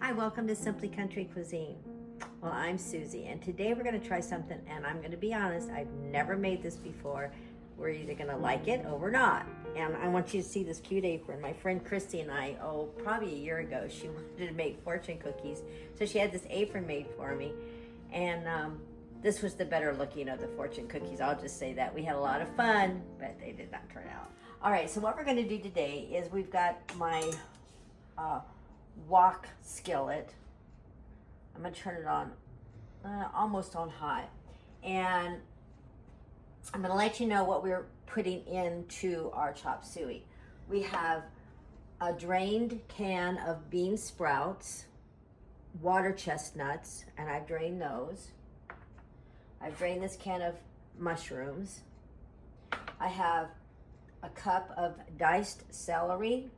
Hi, welcome to Simply Country Cuisine. Well, I'm Susie, and today we're going to try something, and I'm going to be honest, I've never made this before. We're either going to like it or we're not. And I want you to see this cute apron. My friend Christy and I, probably a year ago, she wanted to make fortune cookies, so she had this apron made for me. And this was the better looking of the fortune cookies. I'll just say that. We had a lot of fun, but they did not turn out. All right, so what we're going to do today is we've got my wok skillet. I'm going to turn it on almost on high. And I'm going to let you know what we're putting into our chop suey. We have a drained can of bean sprouts, water chestnuts, and I've drained those. I've drained this can of mushrooms. I have a cup of diced celery,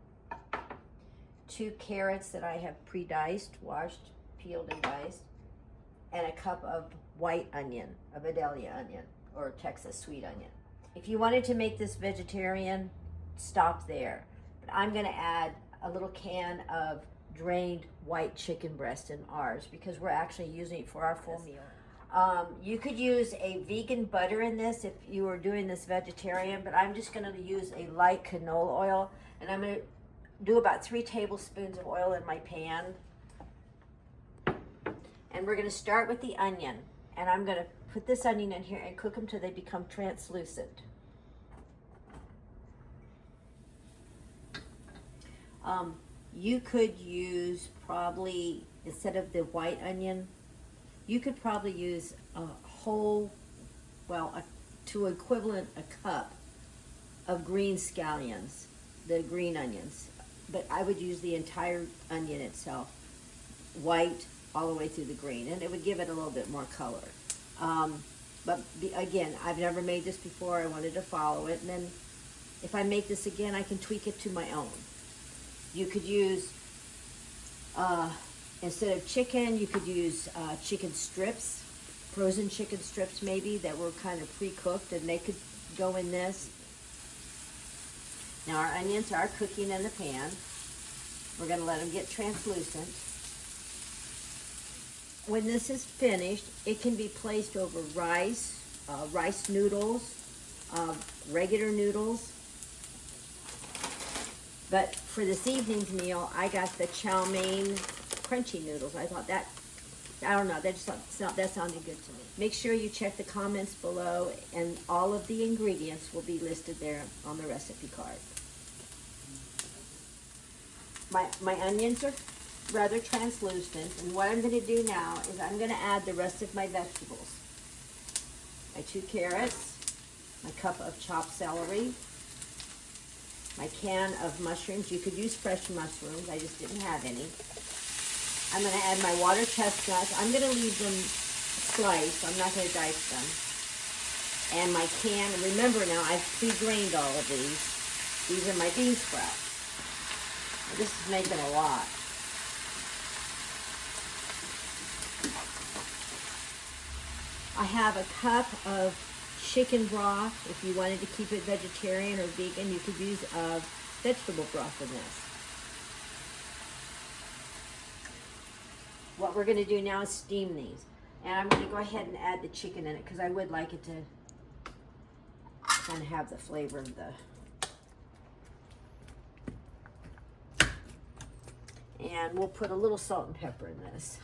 2 carrots that I have pre-diced, washed, peeled, and diced, and a cup of white onion, a Vidalia onion, or Texas sweet onion. If you wanted to make this vegetarian, stop there. But I'm gonna add a little can of drained white chicken breast in ours because we're actually using it for our full meal. You could use a vegan butter in this if you were doing this vegetarian, but I'm just gonna use a light canola oil, and I'm gonna do about 3 tablespoons of oil in my pan. And we're gonna start with the onion, and I'm gonna put this onion in here and cook them till they become translucent. You could use probably, instead of the white onion, you could probably use a whole, to equivalent a cup of green scallions, the green onions. But I would use the entire onion itself, white all the way through the green, and it would give it a little bit more color. Again, I've never made this before. I wanted to follow it, and then if I make this again, I can tweak it to my own. You could use, instead of chicken, you could use chicken strips, frozen chicken strips maybe, that were kind of pre-cooked, and they could go in this. Now our onions are cooking in the pan. We're going to let them get translucent. When this is finished, it can be placed over rice, rice noodles, regular noodles. But for this evening's meal, I got the Chow Mein crunchy noodles. I thought that, I don't know, that sounded good to me. Make sure you check the comments below, and all of the ingredients will be listed there on the recipe card. My onions are rather translucent, and what I'm going to do now is I'm going to add the rest of my vegetables. My 2 carrots, my cup of chopped celery, my can of mushrooms. You could use fresh mushrooms, I just didn't have any. I'm going to add my water chestnuts. I'm going to leave them sliced, I'm not going to dice them. And my can, remember now, I've pre-drained all of these. These are my bean sprouts. This is making a lot. I have a cup of chicken broth. If you wanted to keep it vegetarian or vegan, you could use vegetable broth in this. What we're going to do now is steam these. And I'm going to go ahead and add the chicken in it because I would like it to kind of have the flavor of the... And we'll put a little salt and pepper in this.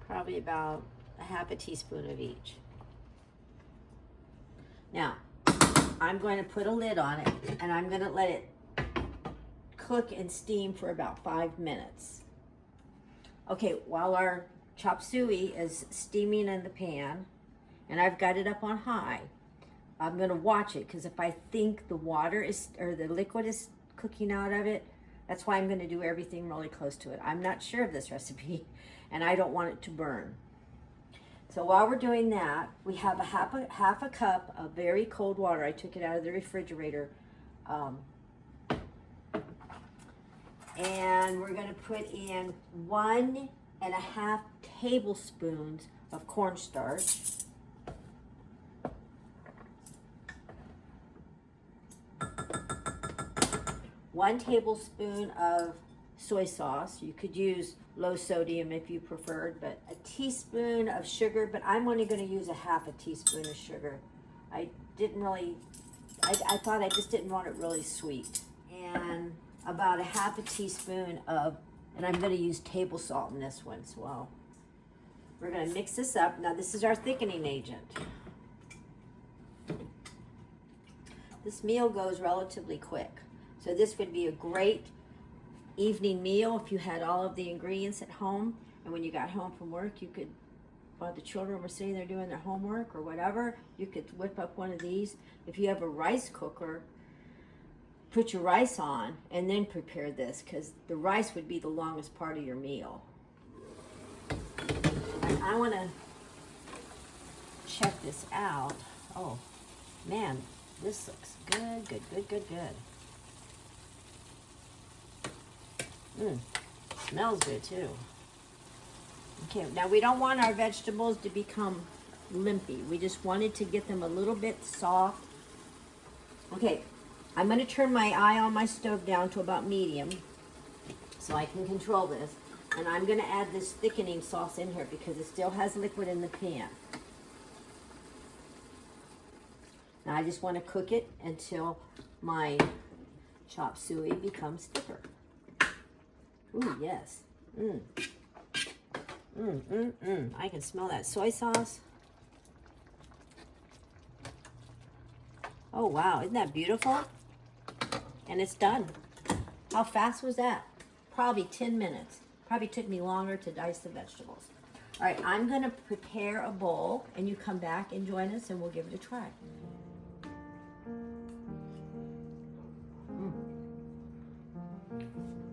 Probably about a half a teaspoon of each. Now, I'm going to put a lid on it, and I'm going to let it cook and steam for about 5 minutes. Okay, while our chop suey is steaming in the pan, and I've got it up on high, I'm going to watch it, because if I think the water is, or the liquid is cooking out of it, that's why I'm going to do everything really close to it. I'm not sure of this recipe, and I don't want it to burn. So while we're doing that, we have half a cup of very cold water. I took it out of the refrigerator. And we're going to put in 1 and a half tablespoons of cornstarch. 1 tablespoon of soy sauce. You could use low sodium if you preferred, but a teaspoon of sugar, but I'm only going to use a half a teaspoon of sugar. I thought I just didn't want it really sweet. And about a half a teaspoon of, and I'm going to use table salt in this one as well. We're going to mix this up. Now this is our thickening agent. This meal goes relatively quick. So this would be a great evening meal if you had all of the ingredients at home, and when you got home from work, you could, while the children were sitting there doing their homework or whatever, you could whip up one of these. If you have a rice cooker, put your rice on and then prepare this, because the rice would be the longest part of your meal. And I want to check this out. Oh man, this looks good, good, good, good, good. Smells good too. Okay, now we don't want our vegetables to become lumpy. We just wanted to get them a little bit soft. Okay, I'm going to turn my eye on my stove down to about medium so I can control this. And I'm going to add this thickening sauce in here because it still has liquid in the pan. Now I just want to cook it until my chop suey becomes thicker. Ooh, yes. I can smell that soy sauce. Oh, wow. Isn't that beautiful? And it's done. How fast was that? Probably 10 minutes. Probably took me longer to dice the vegetables. All right, I'm going to prepare a bowl, and you come back and join us, and we'll give it a try.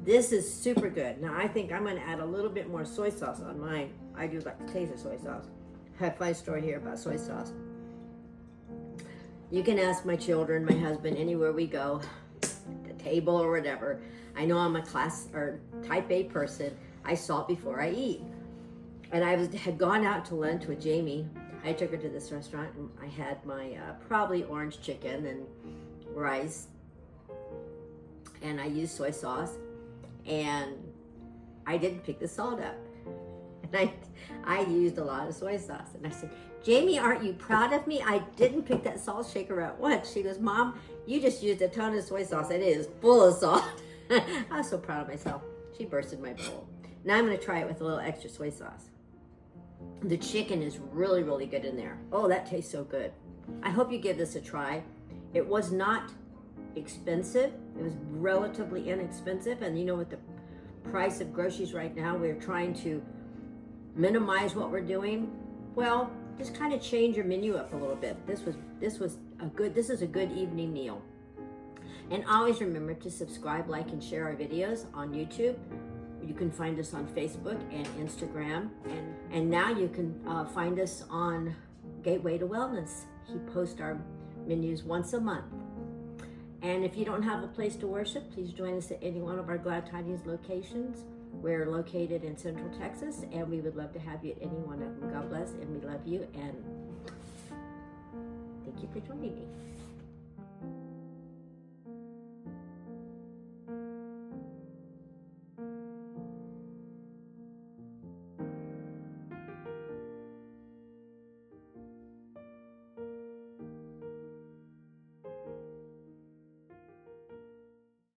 This is super good. Now I think I'm going to add a little bit more soy sauce on mine. I do like the taste of soy sauce. I have a funny story here about soy sauce. You can ask my children, my husband, anywhere we go, the table or whatever. I know I'm a class or type A person. I salt before I eat. And I had gone out to lunch with Jamie. I took her to this restaurant and I had my probably orange chicken and rice. And I used soy sauce. And I didn't pick the salt up. And I used a lot of soy sauce. And I said, Jamie, aren't you proud of me? I didn't pick that salt shaker out once. She goes, Mom, you just used a ton of soy sauce. It is full of salt. I was so proud of myself. She bursted my bowl. Now I'm going to try it with a little extra soy sauce. The chicken is really, really good in there. Oh, that tastes so good. I hope you give this a try. It was not expensive. It was relatively inexpensive, and you know, with the price of groceries right now, we're trying to minimize what we're doing. Well, just kind of change your menu up a little bit. This is a good evening meal. And always remember to subscribe, like, and share our videos on YouTube. You can find us on Facebook and Instagram, and now you can find us on Gateway to Wellness. He posts our menus once a month. And if you don't have a place to worship, please join us at any one of our Glad Tidings locations. We're located in Central Texas, and we would love to have you at any one of them. God bless, and we love you, and thank you for joining me.